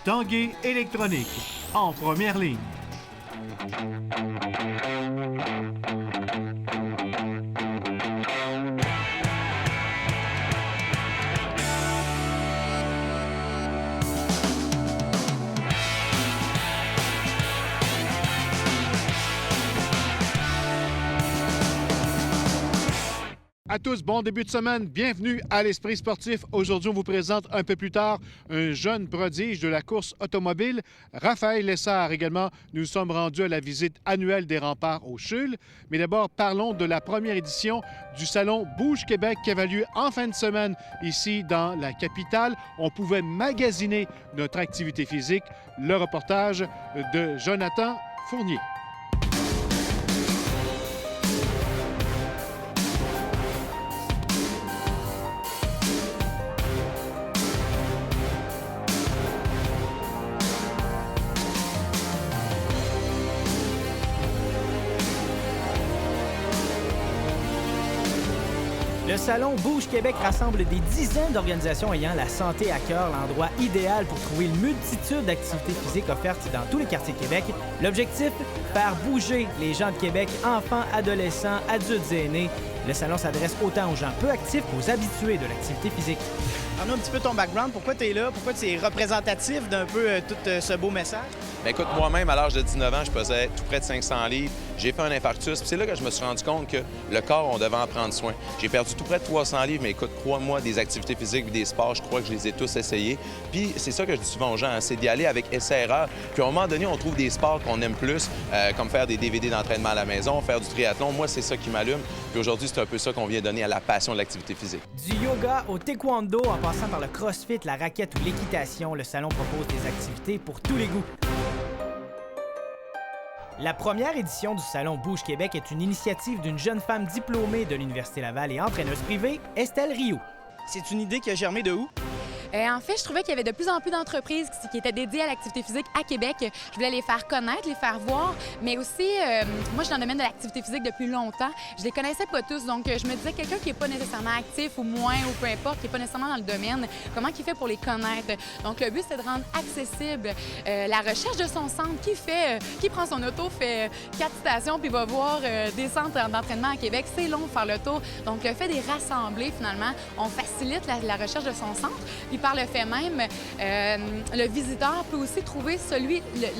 Tanguay électronique, en première ligne. À tous, bon début de semaine. Bienvenue à l'Esprit sportif. Aujourd'hui, on vous présente un peu plus tard un jeune prodige de la course automobile, Raphaël Lessard. Également, nous sommes rendus à la visite annuelle des remparts au CHUL. Mais d'abord, parlons de la première édition du Salon Bouge Québec qui avait lieu en fin de semaine ici dans la capitale. On pouvait magasiner notre activité physique. Le reportage de Jonathan Fournier. Le Salon Bouge Québec rassemble des dizaines d'organisations ayant la santé à cœur, l'endroit idéal pour trouver une multitude d'activités physiques offertes dans tous les quartiers de Québec. L'objectif, faire bouger les gens de Québec, enfants, adolescents, adultes et aînés. Le salon s'adresse autant aux gens peu actifs qu'aux habitués de l'activité physique. Parle-nous un petit peu ton background, pourquoi tu es là, pourquoi tu es représentatif d'un peu tout ce beau message? Bien, écoute, moi-même, à l'âge de 19 ans, je pesais tout près de 500 livres. J'ai fait un infarctus. Puis c'est là que je me suis rendu compte que le corps, on devait en prendre soin. J'ai perdu tout près de 300 livres, mais écoute, crois-moi, des activités physiques et des sports, je crois que je les ai tous essayés. Puis c'est ça que je dis souvent aux gens, hein, c'est d'y aller avec essai-erreur. Puis à un moment donné, on trouve des sports qu'on aime plus, comme faire des DVD d'entraînement à la maison, faire du triathlon. Moi, c'est ça qui m'allume. Puis aujourd'hui, c'est un peu ça qu'on vient donner à la passion de l'activité physique. Du yoga au taekwondo, en passant par le crossfit, la raquette ou l'équitation, le salon propose des activités pour tous les goûts. La première édition du Salon Bouge Québec est une initiative d'une jeune femme diplômée de l'Université Laval et entraîneuse privée, Estelle Rioux. C'est une idée qui a germé de où? En fait, je trouvais qu'il y avait de plus en plus d'entreprises qui étaient dédiées à l'activité physique à Québec. Je voulais les faire connaître, les faire voir, mais aussi, moi, je suis dans le domaine de l'activité physique depuis longtemps. Je les connaissais pas tous, donc je me disais, quelqu'un qui n'est pas nécessairement actif ou moins, ou peu importe, qui n'est pas nécessairement dans le domaine, comment il fait pour les connaître? Donc, le but, c'est de rendre accessible la recherche de son centre. Qui prend son auto, fait 4 stations, puis va voir des centres d'entraînement à Québec. C'est long de faire le tour. Donc, le fait de les rassembler, finalement, on facilite la recherche de son centre. Puis par le fait même, le visiteur peut aussi trouver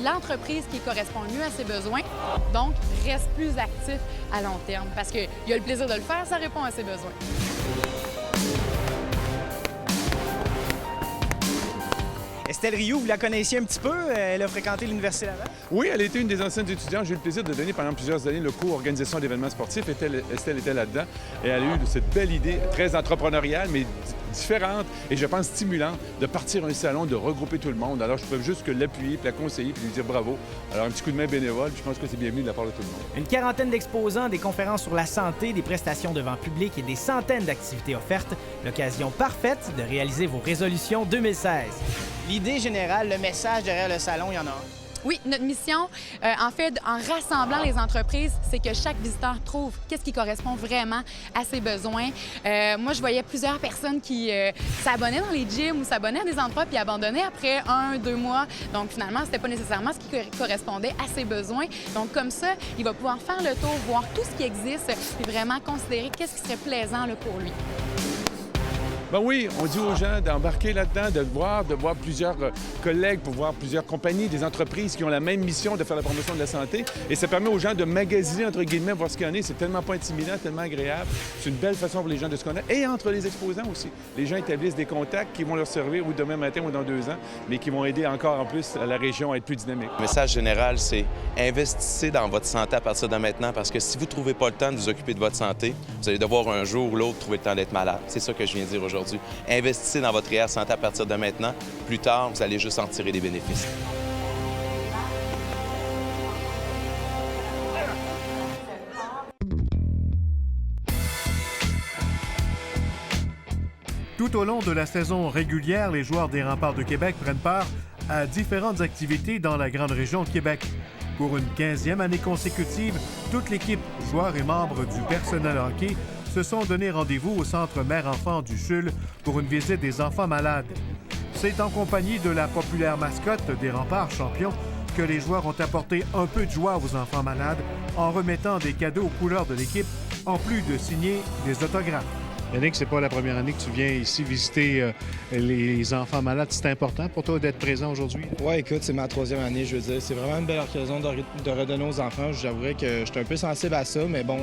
l'entreprise qui correspond le mieux à ses besoins, donc reste plus actif à long terme parce qu'il a le plaisir de le faire, ça répond à ses besoins. Estelle Rioux, vous la connaissiez un petit peu? Elle a fréquenté l'Université Laval? Oui, elle était une des anciennes étudiantes. J'ai eu le plaisir de donner pendant plusieurs années le cours Organisation d'événements sportifs. Estelle était là-dedans et elle a eu cette belle idée, très entrepreneuriale, mais différente et je pense stimulante, de partir un salon, de regrouper tout le monde. Alors, je peux juste que l'appuyer, puis la conseiller, puis lui dire bravo. Alors, un petit coup de main bénévole, puis je pense que c'est bienvenu de la part de tout le monde. Une quarantaine d'exposants, des conférences sur la santé, des prestations devant public et des centaines d'activités offertes. L'occasion parfaite de réaliser vos résolutions 2016. L'idée générale, le message derrière le salon, il y en a un. Oui, notre mission, en fait, en rassemblant les entreprises, c'est que chaque visiteur trouve qu'est-ce qui correspond vraiment à ses besoins. Moi, je voyais plusieurs personnes qui s'abonnaient dans les gyms ou s'abonnaient à des endroits puis abandonnaient après 1-2 mois. Donc, finalement, c'était pas nécessairement ce qui correspondait à ses besoins. Donc, comme ça, il va pouvoir faire le tour, voir tout ce qui existe puis vraiment considérer qu'est-ce qui serait plaisant là, pour lui. Ben oui, on dit aux gens d'embarquer là-dedans, de voir plusieurs collègues, pour voir plusieurs compagnies, des entreprises qui ont la même mission de faire la promotion de la santé. Et ça permet aux gens de magasiner, entre guillemets, voir ce qu'il y en a. C'est tellement pas intimidant, tellement agréable. C'est une belle façon pour les gens de se connaître. Et entre les exposants aussi. Les gens établissent des contacts qui vont leur servir ou demain matin ou dans 2 ans, mais qui vont aider encore en plus à la région à être plus dynamique. Le message général, c'est investissez dans votre santé à partir de maintenant parce que si vous ne trouvez pas le temps de vous occuper de votre santé, vous allez devoir un jour ou l'autre trouver le temps d'être malade. C'est ça que je viens de dire aujourd'hui. Investissez dans votre REER santé à partir de maintenant. Plus tard, vous allez juste en tirer des bénéfices. Tout au long de la saison régulière, les joueurs des Remparts de Québec prennent part à différentes activités dans la grande région de Québec. Pour une 15e année consécutive, toute l'équipe, joueurs et membres du personnel hockey, se sont donné rendez-vous au centre mère-enfant du CHUL pour une visite des enfants malades. C'est en compagnie de la populaire mascotte des Remparts champions que les joueurs ont apporté un peu de joie aux enfants malades en remettant des cadeaux aux couleurs de l'équipe, en plus de signer des autographes. Yannick, c'est pas la première année que tu viens ici visiter les enfants malades. C'est important pour toi d'être présent aujourd'hui? Oui, écoute, c'est ma 3e année, je veux dire. C'est vraiment une belle occasion de redonner aux enfants. J'avouerais que je suis un peu sensible à ça, mais bon,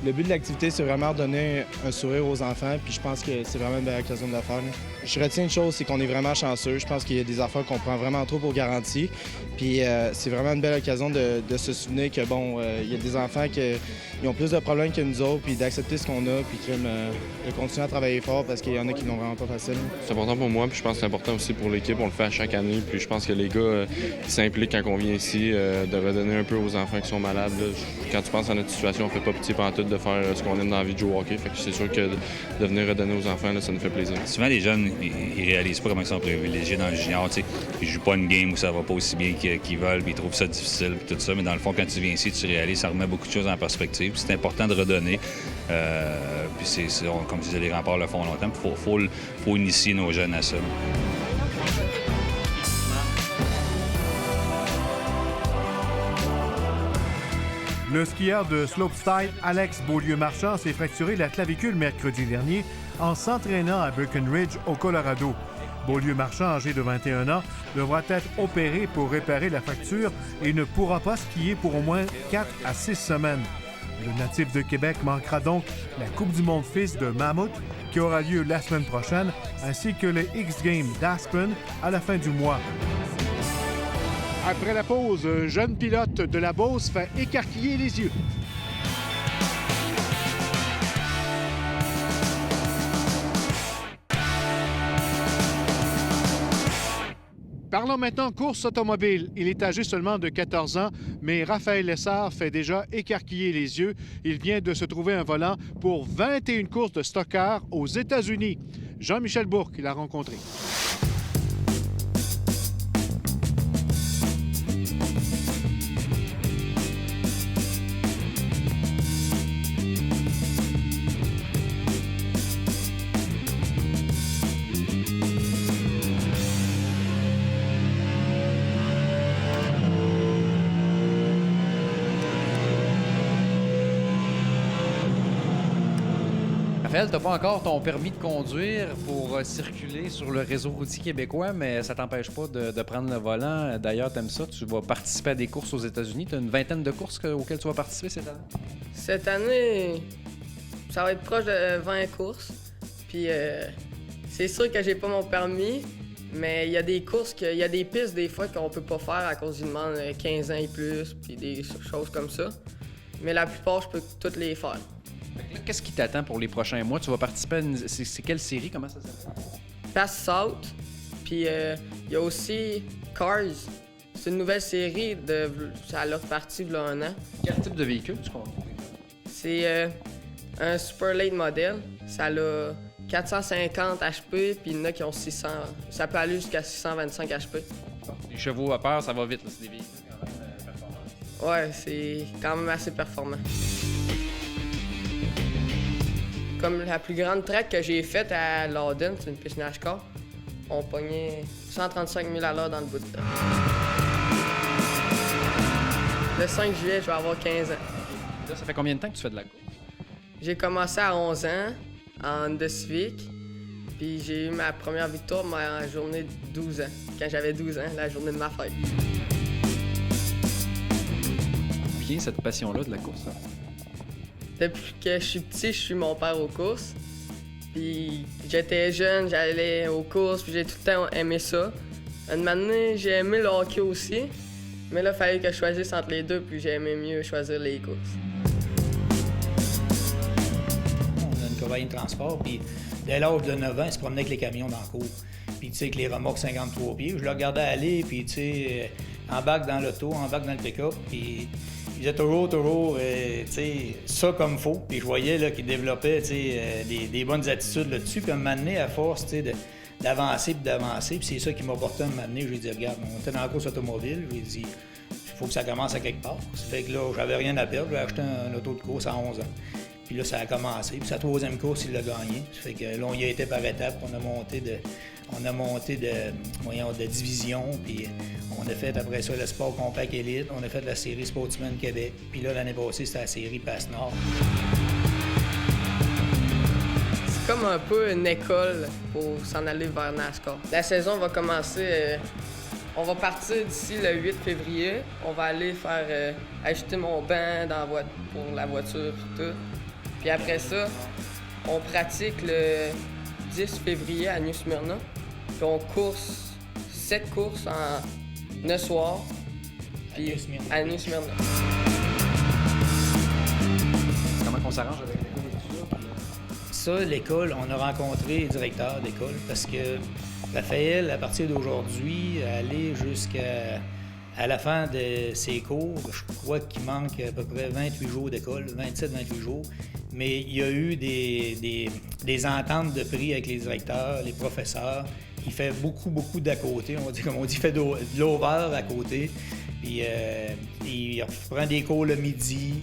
le but de l'activité, c'est vraiment donner un sourire aux enfants, puis je pense que c'est vraiment une belle occasion de le faire. Je retiens une chose, c'est qu'on est vraiment chanceux. Je pense qu'il y a des affaires qu'on prend vraiment trop pour garantie. Puis c'est vraiment une belle occasion de se souvenir que, bon, il y a des enfants qui ont plus de problèmes que nous autres, puis d'accepter ce qu'on a, puis de continuer à travailler fort parce qu'il y en a qui n'ont vraiment pas facile. C'est important pour moi, puis je pense que c'est important aussi pour l'équipe. On le fait à chaque année, puis je pense que les gars qui s'impliquent quand on vient ici, de redonner un peu aux enfants qui sont malades. Là. Quand tu penses à notre situation, on fait pas pitié pantoute de faire ce qu'on aime dans la vie de jouer au hockey. Fait que c'est sûr que de venir redonner aux enfants, là, ça nous fait plaisir. Souvent, les jeunes, ils réalisent pas comment ils sont privilégiés dans le junior. T'sais. Ils jouent pas une game où ça va pas aussi bien qu'ils veulent, puis ils trouvent ça difficile, puis tout ça. Mais dans le fond, quand tu viens ici, tu réalises, ça remet beaucoup de choses en perspective. C'est important de redonner. Puis comme disait les Remparts le font longtemps. Il faut initier nos jeunes à ça. Le skieur de slopestyle Alex Beaulieu-Marchand s'est fracturé la clavicule mercredi dernier en s'entraînant à Breckenridge, au Colorado. Beaulieu-Marchand, âgé de 21 ans, devra être opéré pour réparer la fracture et ne pourra pas skier pour au moins 4 à 6 semaines. Le natif de Québec manquera donc la Coupe du monde fils de Mammoth qui aura lieu la semaine prochaine, ainsi que les X-Games d'Aspen à la fin du mois. Après la pause, un jeune pilote de la Beauce fait écarquiller les yeux. Parlons maintenant course automobile. Il est âgé seulement de 14 ans, mais Raphaël Lessard fait déjà écarquiller les yeux. Il vient de se trouver un volant pour 21 courses de stock-car aux États-Unis. Jean-Michel Bourque l'a rencontré. Raphaël, tu n'as pas encore ton permis de conduire pour circuler sur le réseau routier québécois, mais ça t'empêche pas de prendre le volant. D'ailleurs, tu aimes ça, tu vas participer à des courses aux États-Unis. Tu as une vingtaine de courses auxquelles tu vas participer cette année? Cette année, ça va être proche de 20 courses. Puis c'est sûr que j'ai pas mon permis, mais il y a des courses, il y a des pistes des fois qu'on peut pas faire à cause d'une demande 15 ans et plus, puis des choses comme ça. Mais la plupart, je peux toutes les faire. Qu'est-ce qui t'attend pour les prochains mois? Tu vas participer à c'est quelle série? Comment ça s'appelle? Pass South. Puis il y a aussi Cars. C'est une nouvelle série ça a parti il y a un an. Quel type de véhicule tu conduis? C'est un super late model. Ça a 450 HP, puis il y en a qui ont 600. Ça peut aller jusqu'à 625 HP. Les chevaux à peur, ça va vite, là. C'est des véhicules quand même performants. Ouais, c'est quand même assez performant. Comme la plus grande track que j'ai faite à Lawden, c'est une piste NASCAR, on pognait 135 000 à l'heure dans le bout de temps. Le 5 juillet, je vais avoir 15 ans. Là, ça fait combien de temps que tu fais de la course? J'ai commencé à 11 ans, en Honda Civic, puis j'ai eu ma première victoire ma journée de 12 ans, quand j'avais 12 ans, la journée de ma fête. D'où vient cette passion-là de la course? Hein? Depuis que je suis petit, je suis mon père aux courses. Puis j'étais jeune, j'allais aux courses, puis j'ai tout le temps aimé ça. Une année, j'ai aimé le hockey aussi, mais là, il fallait que je choisisse entre les deux, puis j'ai aimé mieux choisir les courses. On a une compagnie de transport, puis dès l'âge de 9 ans, il se promenait avec les camions dans la cour. Puis tu sais, avec les remorques 53 pieds, je le regardais aller, puis tu sais, embarque dans l'auto, embarque dans le pick-up, puis il faisait toujours, tu sais, ça comme faut. Puis je voyais là, qu'il développait, tu sais, des bonnes attitudes là-dessus. Puis à un moment donné, à force, tu sais, d'avancer puis d'avancer. Puis c'est ça qui m'a porté à un moment donné. J'ai dit, regarde, on était dans la course automobile. J'ai dit, il faut que ça commence à quelque part. Ça fait que là, j'avais rien à perdre. J'ai acheté un auto de course à 11 ans. Puis là, ça a commencé. Puis sa 3e course, il l'a gagné. Ça fait que là, on y a été par étapes. On a monté de division. Puis on a fait après ça le Sport Compact Elite. On a fait la série Sportsman Québec. Puis là, l'année passée, c'était la série Passe-Nord. C'est comme un peu une école pour s'en aller vers NASCAR. La saison va commencer... On va partir d'ici le 8 février. On va aller faire acheter mon banc pour la voiture et tout. Puis après ça, on pratique le 10 février à New Smyrna. Puis on course 7 courses en 9 soirs. Puis à New Smyrna. Comment on s'arrange avec l'école et tout ça? Ça, l'école, on a rencontré le directeur d'école parce que Raphaël, à partir d'aujourd'hui, aller jusqu'à la fin de ses cours, je crois qu'il manque à peu près 28 jours d'école, 27-28 jours. Mais il y a eu des ententes de prix avec les directeurs, les professeurs. Il fait beaucoup d'à côté. Comme on dit, il fait de l'over à côté. Puis il prend des cours le midi.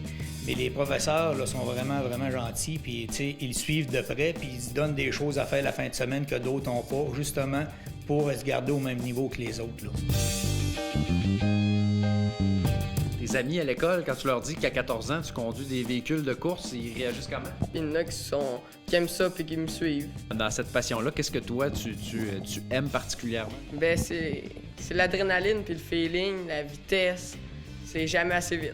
Mais les professeurs là, sont vraiment gentils. Puis ils suivent de près. Puis ils se donnent des choses à faire la fin de semaine que d'autres n'ont pas, justement pour se garder au même niveau que les autres. Là. Tes amis à l'école, quand tu leur dis qu'à 14 ans, tu conduis des véhicules de course, ils réagissent comment? Il y en a qui aiment ça et qui me suivent. Dans cette passion-là, qu'est-ce que toi, tu aimes particulièrement? Ben c'est l'adrénaline puis le feeling, la vitesse. C'est jamais assez vite.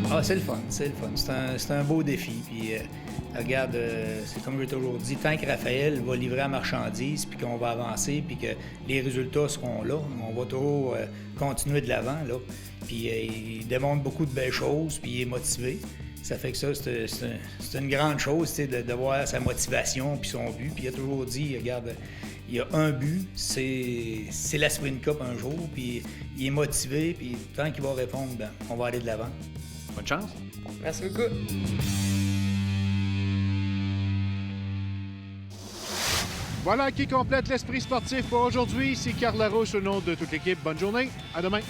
Ah, c'est le fun. C'est un beau défi. Puis, regarde, c'est comme j'ai toujours dit, tant que Raphaël va livrer la marchandise, puis qu'on va avancer, puis que les résultats seront là, on va toujours continuer de l'avant, là. Puis, il démontre beaucoup de belles choses, puis il est motivé. Ça fait que ça, c'est une grande chose, de voir sa motivation, puis son but. Puis, il a toujours dit, regarde, il y a un but, c'est la Sprint Cup un jour, puis il est motivé, puis tant qu'il va répondre, ben, on va aller de l'avant. Bonne chance. Merci beaucoup. Voilà qui complète l'esprit sportif pour aujourd'hui. C'est Carl Larouche au nom de toute l'équipe. Bonne journée. À demain.